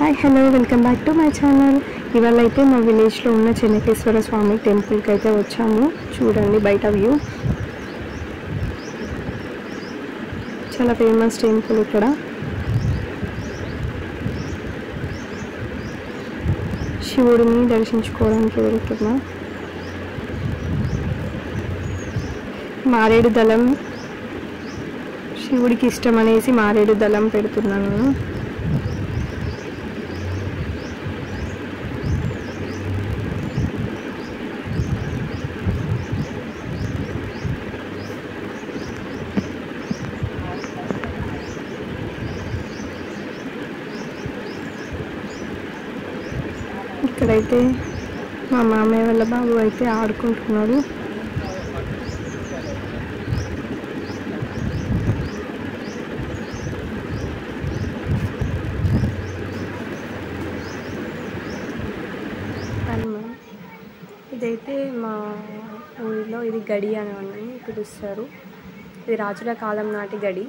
Hi hello welcome back to my channel. ఇవాళ అయితే మా విలేజ్లో ఉన్న చెన్నకేశ్వర స్వామి టెంపుల్కి అయితే వచ్చాము. చూడండి బయట వ్యూ, చాలా ఫేమస్ టెంపుల్. ఇక్కడ శివుడిని దర్శించుకోవడానికి వెళ్తున్నా. మారేడు దళం శివుడికి ఇష్టం అనేసి మారేడు దళం పెడుతున్నాను. ఇక్కడైతే మా మామయ్య వాళ్ళ బాబు అయితే ఆడుకుంటున్నాడు. ఇదైతే మా ఊరిలో ఇది గడి అని పిలుస్తారు. ఇది రాజుల కాలం నాటి గడి.